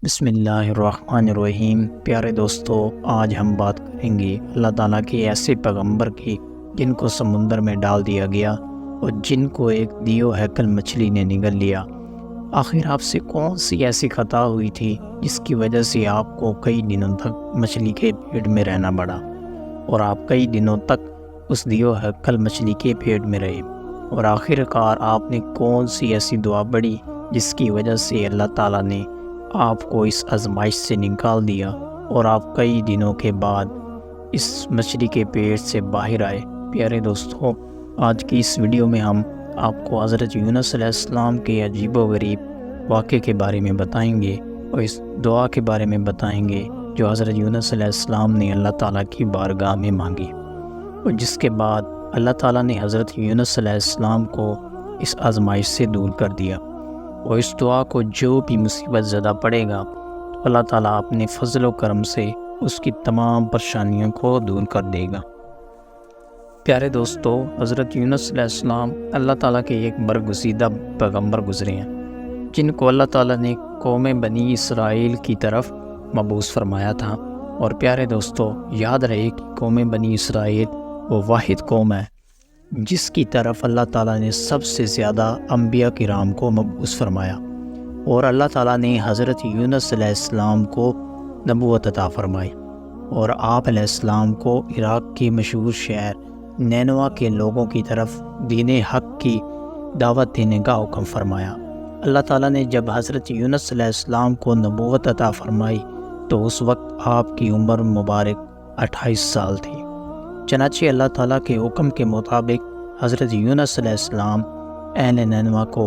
بسم اللہ الرحمن الرحیم۔ پیارے دوستو، آج ہم بات کریں گے اللہ تعالیٰ کے ایسے پیغمبر کی جن کو سمندر میں ڈال دیا گیا اور جن کو ایک دیو ہیکل مچھلی نے نگل لیا۔ آخر آپ سے کون سی ایسی خطا ہوئی تھی جس کی وجہ سے آپ کو کئی دنوں تک مچھلی کے پیٹ میں رہنا پڑا اور آپ کئی دنوں تک اس دیو ہیکل مچھلی کے پیٹ میں رہے، اور آخر کار آپ نے کون سی ایسی دعا پڑھی جس کی وجہ سے اللہ تعالیٰ نے آپ کو اس آزمائش سے نکال دیا اور آپ کئی دنوں کے بعد اس مچھلی کے پیٹ سے باہر آئے۔ پیارے دوستوں، آج کی اس ویڈیو میں ہم آپ کو حضرت یونس علیہ السلام کے عجیب و غریب واقعے کے بارے میں بتائیں گے اور اس دعا کے بارے میں بتائیں گے جو حضرت یونس علیہ السلام نے اللہ تعالیٰ کی بارگاہ میں مانگی، اور جس کے بعد اللہ تعالیٰ نے حضرت یونس علیہ السلام کو اس آزمائش سے دور کر دیا، اور اس دعا کو جو بھی مصیبت زدہ پڑے گا تو اللہ تعالیٰ اپنے فضل و کرم سے اس کی تمام پریشانیوں کو دور کر دے گا۔ پیارے دوستو، حضرت یونس علیہ السلام اللہ تعالیٰ کے ایک برگزیدہ پیغمبر گزرے ہیں جن کو اللہ تعالیٰ نے قوم بنی اسرائیل کی طرف مبعوث فرمایا تھا۔ اور پیارے دوستو، یاد رہے کہ قوم بنی اسرائیل وہ واحد قوم ہے جس کی طرف اللہ تعالیٰ نے سب سے زیادہ انبیاء کرام کو مبعوث فرمایا، اور اللہ تعالیٰ نے حضرت یونس علیہ السلام کو نبوت عطا فرمائی، اور آپ علیہ السلام کو عراق کے مشہور شہر نینوا کے لوگوں کی طرف دین حق کی دعوت دینے کا حکم فرمایا۔ اللہ تعالیٰ نے جب حضرت یونس علیہ السلام کو نبوت عطا فرمائی تو اس وقت آپ کی عمر مبارک 28 سال تھی۔ چنانچہ اللہ تعالیٰ کے حکم کے مطابق حضرت یونس علیہ السلام اہل نینوا کو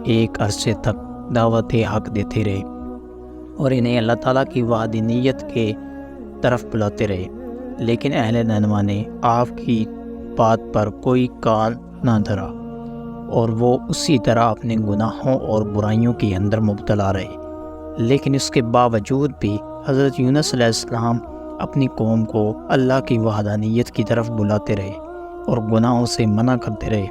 ایک عرصے تک دعوت حق دیتے رہے اور انہیں اللہ تعالیٰ کی وحدانیت کے طرف بلاتے رہے، لیکن اہل نینوا نے آپ کی بات پر کوئی کان نہ دھرا اور وہ اسی طرح اپنے گناہوں اور برائیوں کے اندر مبتلا رہے۔ لیکن اس کے باوجود بھی حضرت یونس علیہ السلام اپنی قوم کو اللہ کی وحدانیت کی طرف بلاتے رہے اور گناہوں سے منع کرتے رہے۔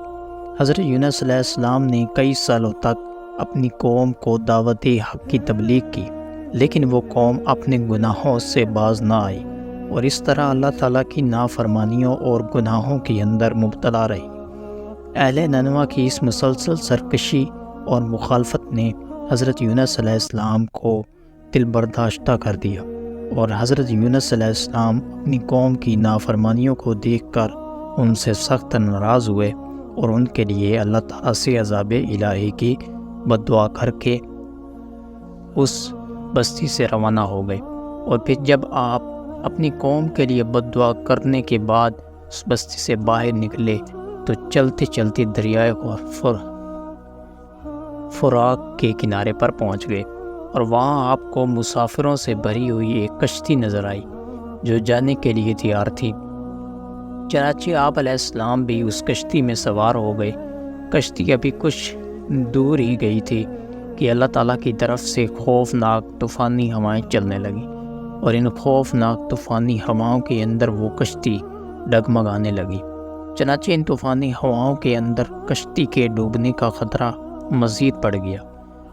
حضرت یونس علیہ السلام نے کئی سالوں تک اپنی قوم کو دعوت حق کی تبلیغ کی، لیکن وہ قوم اپنے گناہوں سے باز نہ آئی اور اس طرح اللہ تعالیٰ کی نافرمانیوں اور گناہوں کے اندر مبتلا رہی۔ اہل نینوا کی اس مسلسل سرکشی اور مخالفت نے حضرت یونس علیہ السلام کو دل برداشتہ کر دیا، اور حضرت یونس علیہ السلام اپنی قوم کی نافرمانیوں کو دیکھ کر ان سے سخت ناراض ہوئے اور ان کے لیے اللہ تعالیٰ سے عذاب الہی کی بد دعا کر کے اس بستی سے روانہ ہو گئے۔ اور پھر جب آپ اپنی قوم کے لیے بد دعا کرنے کے بعد اس بستی سے باہر نکلے تو چلتے چلتے دریائے فراق کے کنارے پر پہنچ گئے، اور وہاں آپ کو مسافروں سے بھری ہوئی ایک کشتی نظر آئی جو جانے کے لیے تیار تھی۔ چنانچہ آپ علیہ السلام بھی اس کشتی میں سوار ہو گئے۔ کشتی ابھی کچھ دور ہی گئی تھی کہ اللہ تعالیٰ کی طرف سے خوفناک طوفانی ہوائیں چلنے لگیں، اور ان خوفناک طوفانی ہواؤں کے اندر وہ کشتی ڈگمگانے لگی۔ چنانچہ ان طوفانی ہواؤں کے اندر کشتی کے ڈوبنے کا خطرہ مزید بڑھ گیا۔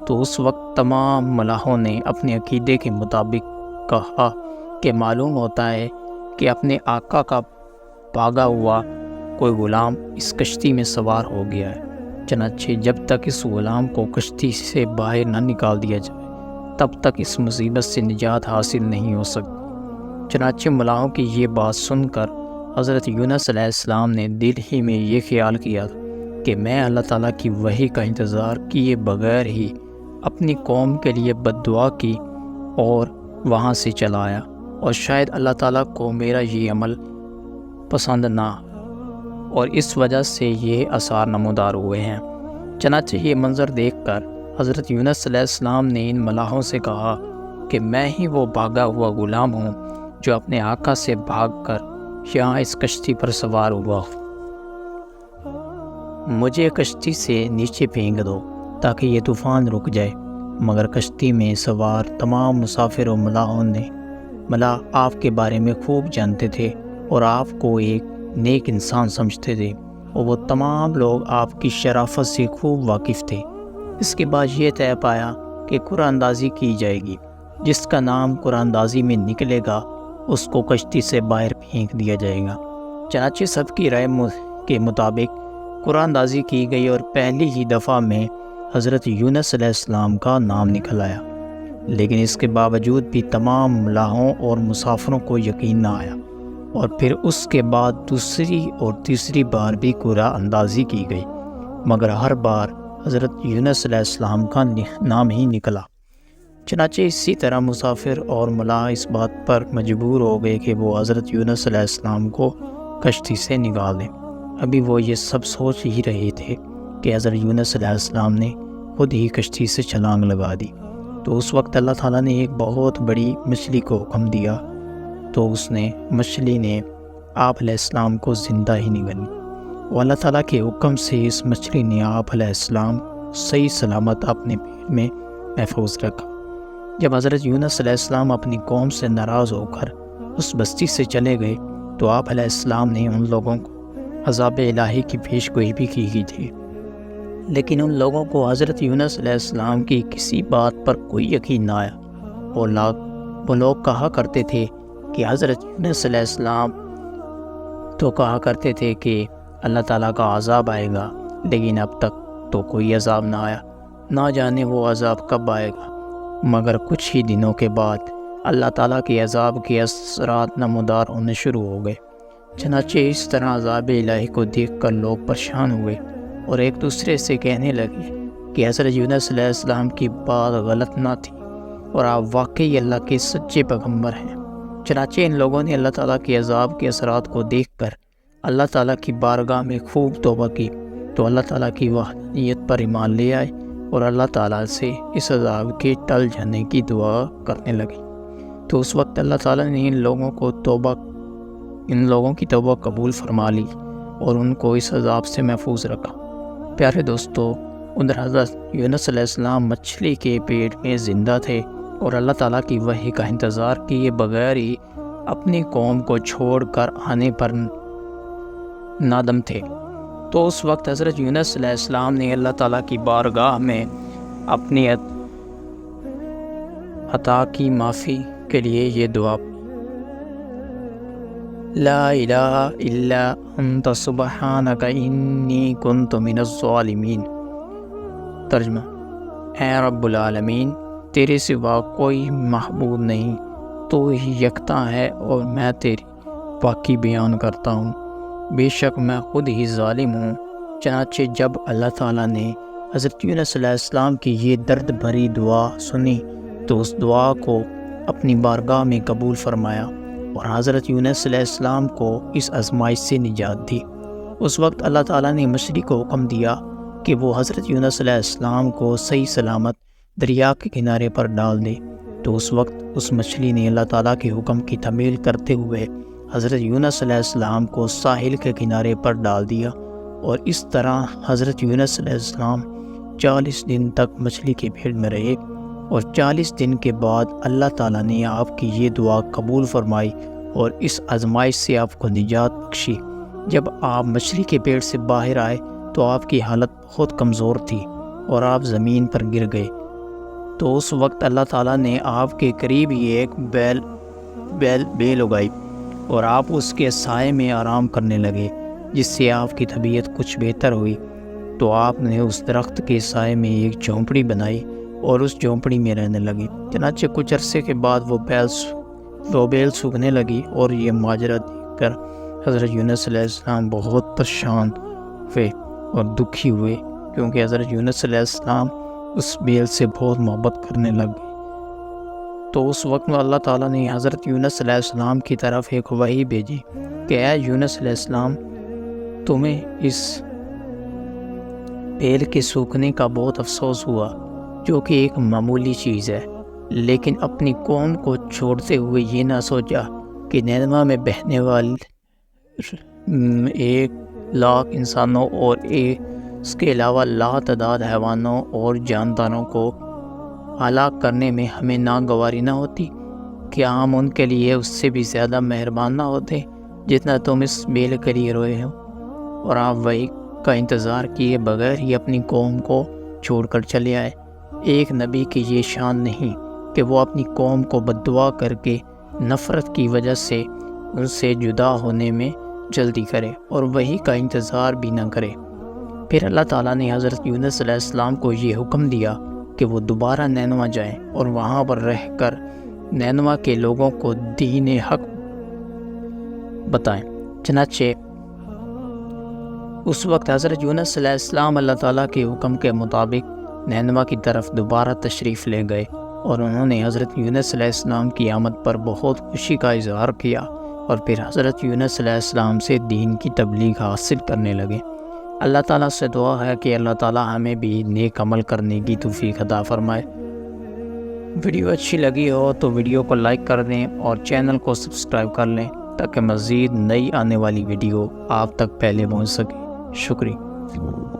تو اس وقت تمام ملاحوں نے اپنے عقیدے کے مطابق کہا کہ معلوم ہوتا ہے کہ اپنے آقا کا بھاگا ہوا کوئی غلام اس کشتی میں سوار ہو گیا ہے، چنانچہ جب تک اس غلام کو کشتی سے باہر نہ نکال دیا جائے تب تک اس مصیبت سے نجات حاصل نہیں ہو سکتی۔ چنانچہ ملاحوں کی یہ بات سن کر حضرت یونس علیہ السلام نے دل ہی میں یہ خیال کیا کہ میں اللہ تعالیٰ کی وحی کا انتظار کیے بغیر ہی اپنی قوم کے لیے بد دعا کی اور وہاں سے چلا آیا، اور شاید اللہ تعالیٰ کو میرا یہ عمل پسند نہ، اور اس وجہ سے یہ آثار نمودار ہوئے ہیں۔ چنانچہ یہ منظر دیکھ کر حضرت یونس علیہ السلام نے ان ملاحوں سے کہا کہ میں ہی وہ بھاگا ہوا غلام ہوں جو اپنے آقا سے بھاگ کر یہاں اس کشتی پر سوار ہوا۔ مجھے کشتی سے نیچے پھینک دو تاکہ یہ طوفان رک جائے۔ مگر کشتی میں سوار تمام مسافر و ملاح آپ کے بارے میں خوب جانتے تھے اور آپ کو ایک نیک انسان سمجھتے تھے، اور وہ تمام لوگ آپ کی شرافت سے خوب واقف تھے۔ اس کے بعد یہ طے پایا کہ قرآن اندازی کی جائے گی، جس کا نام قرآن اندازی میں نکلے گا اس کو کشتی سے باہر پھینک دیا جائے گا۔ چنانچہ سب کی رائے کے مطابق قرآن اندازی کی گئی اور پہلی ہی دفعہ میں حضرت یونس علیہ السلام کا نام نکل آیا، لیکن اس کے باوجود بھی تمام ملاحوں اور مسافروں کو یقین نہ آیا، اور پھر اس کے بعد دوسری اور تیسری بار بھی قرآن اندازی کی گئی، مگر ہر بار حضرت یونس علیہ السلام کا نام ہی نکلا۔ چنانچہ اسی طرح مسافر اور ملاح اس بات پر مجبور ہو گئے کہ وہ حضرت یونس علیہ السلام کو کشتی سے نکال دیں۔ ابھی وہ یہ سب سوچ ہی رہے تھے کہ حضرت یونس علیہ السلام نے خود ہی کشتی سے چھلانگ لگا دی، تو اس وقت اللہ تعالیٰ نے ایک بہت بڑی مچھلی کو حکم دیا، تو مچھلی نے آپ علیہ السلام کو زندہ ہی نگلی، اور اللہ تعالیٰ کے حکم سے اس مچھلی نے آپ علیہ السلام صحیح سلامت اپنے پیٹ میں محفوظ رکھا۔ جب حضرت یونس علیہ السلام اپنی قوم سے ناراض ہو کر اس بستی سے چلے گئے تو آپ علیہ السلام نے ان لوگوں کو عذاب الہی کی پیش گوئی بھی کی تھی، لیکن ان لوگوں کو حضرت یونس علیہ السلام کی کسی بات پر کوئی یقین نہ آیا، اور وہ لوگ کہا کرتے تھے کہ حضرت یونس علیہ السلام تو کہا کرتے تھے کہ اللہ تعالیٰ کا عذاب آئے گا، لیکن اب تک تو کوئی عذاب نہ آیا، نہ جانے وہ عذاب کب آئے گا۔ مگر کچھ ہی دنوں کے بعد اللہ تعالیٰ کے عذاب کے اثرات نمودار ہونے شروع ہو گئے۔ چنانچہ اس طرح عذاب الہی کو دیکھ کر لوگ پریشان ہوئے اور ایک دوسرے سے کہنے لگے کہ حضرت یونس علیہ السلام کی بات غلط نہ تھی اور آپ واقعی اللہ کے سچے پیغمبر ہیں۔ چنانچہ ان لوگوں نے اللہ تعالیٰ کے عذاب کے اثرات کو دیکھ کر اللہ تعالیٰ کی بارگاہ میں خوب توبہ کی، تو اللہ تعالیٰ کی وحدانیت پر ایمان لے آئے اور اللہ تعالیٰ سے اس عذاب کے ٹل جانے کی دعا کرنے لگے۔ تو اس وقت اللہ تعالیٰ نے ان لوگوں کی توبہ قبول فرما لی اور ان کو اس عذاب سے محفوظ رکھا۔ پیارے دوستو، ادھر حضرت یونس علیہ السلام مچھلی کے پیٹ میں زندہ تھے اور اللہ تعالیٰ کی وحی کا انتظار کیے بغیر ہی اپنی قوم کو چھوڑ کر آنے پر نادم تھے۔ تو اس وقت حضرت یونس علیہ السلام نے اللہ تعالیٰ کی بارگاہ میں اپنی خطا کی معافی کے لیے یہ دعا: لا الہ الا انت سبحانک انی کنت من الظالمین۔ ترجمہ: اے رب العالمین، تیرے سوا کوئی معبود نہیں، تو ہی یکتا ہے اور میں تیری پاکی بیان کرتا ہوں، بے شک میں خود ہی ظالم ہوں۔ چنانچہ جب اللہ تعالیٰ نے حضرت یونس علیہ السلام کی یہ درد بھری دعا سنی تو اس دعا کو اپنی بارگاہ میں قبول فرمایا اور حضرت یونس علیہ السلام کو اس آزمائش سے نجات دی۔ اس وقت اللہ تعالیٰ نے مچھلی کو حکم دیا کہ وہ حضرت یونس علیہ السلام کو صحیح سلامت دریا کے کنارے پر ڈال دے، تو اس وقت اس مچھلی نے اللہ تعالیٰ کے حکم کی تعمیل کرتے ہوئے حضرت یونس علیہ السلام کو ساحل کے کنارے پر ڈال دیا، اور اس طرح حضرت یونس علیہ السلام 40 دن تک مچھلی کے پیٹ میں رہے، اور 40 دن کے بعد اللہ تعالیٰ نے آپ کی یہ دعا قبول فرمائی اور اس آزمائش سے آپ کو نجات بخشی۔ جب آپ مچھلی کے پیٹ سے باہر آئے تو آپ کی حالت بہت کمزور تھی اور آپ زمین پر گر گئے، تو اس وقت اللہ تعالیٰ نے آپ کے قریب ہی ایک بیل اگائی اور آپ اس کے سائے میں آرام کرنے لگے، جس سے آپ کی طبیعت کچھ بہتر ہوئی۔ تو آپ نے اس درخت کے سائے میں ایک جھونپڑی بنائی اور اس جھونپڑی میں رہنے لگے۔ چنانچہ کچھ عرصے کے بعد وہ بیل سوکھنے لگی، اور یہ ماجرا دیکھ کر حضرت یونس علیہ السلام بہت پریشان ہوئے اور دکھی ہوئے، کیونکہ حضرت یونس علیہ السلام اس بیل سے بہت محبت کرنے لگ گئے۔ تو اس وقت اللہ تعالیٰ نے حضرت یونس علیہ السلام کی طرف ایک وحی بھیجی کہ اے یونس علیہ السلام، تمہیں اس بیل کے سوکھنے کا بہت افسوس ہوا، جو کہ ایک معمولی چیز ہے، لیکن اپنی قوم کو چھوڑتے ہوئے یہ نہ سوچا کہ نینوا میں بہنے والے 1,00,000 انسانوں اور اس کے علاوہ لاتعداد حیوانوں اور جانداروں کو ہلاک کرنے میں ہمیں ناگواری نہ ہوتی؟ کیا ہم ان کے لیے اس سے بھی زیادہ مہربان نہ ہوتے جتنا تم اس بیل کے لیے روئے ہو؟ اور آپ وحی کا انتظار کیے بغیر ہی اپنی قوم کو چھوڑ کر چلے آئے۔ ایک نبی کی یہ شان نہیں کہ کہ وہ اپنی قوم کو بددعا کر کے نفرت کی وجہ سے ان سے جدا ہونے میں جلدی کرے اور وہی کا انتظار بھی نہ کرے۔ پھر اللہ تعالیٰ نے حضرت یونس علیہ السلام کو یہ حکم دیا کہ وہ دوبارہ نینوا جائیں اور وہاں پر رہ کر نینوا کے لوگوں کو دین حق بتائیں۔ چنانچہ اس وقت حضرت یونس علیہ السلام اللہ تعالیٰ کے حکم کے مطابق نینوا کی طرف دوبارہ تشریف لے گئے اور انہوں نے حضرت یونس علیہ السلام کی آمد پر بہت خوشی کا اظہار کیا اور پھر حضرت یونس علیہ السلام سے دین کی تبلیغ حاصل کرنے لگے۔ اللہ تعالیٰ سے دعا ہے کہ اللہ تعالیٰ ہمیں بھی نیک عمل کرنے کی توفیق عطا فرمائے۔ ویڈیو اچھی لگی ہو تو ویڈیو کو لائک کر دیں اور چینل کو سبسکرائب کر لیں تاکہ مزید نئی آنے والی ویڈیو آپ تک پہلے پہنچ سکے۔ شکریہ۔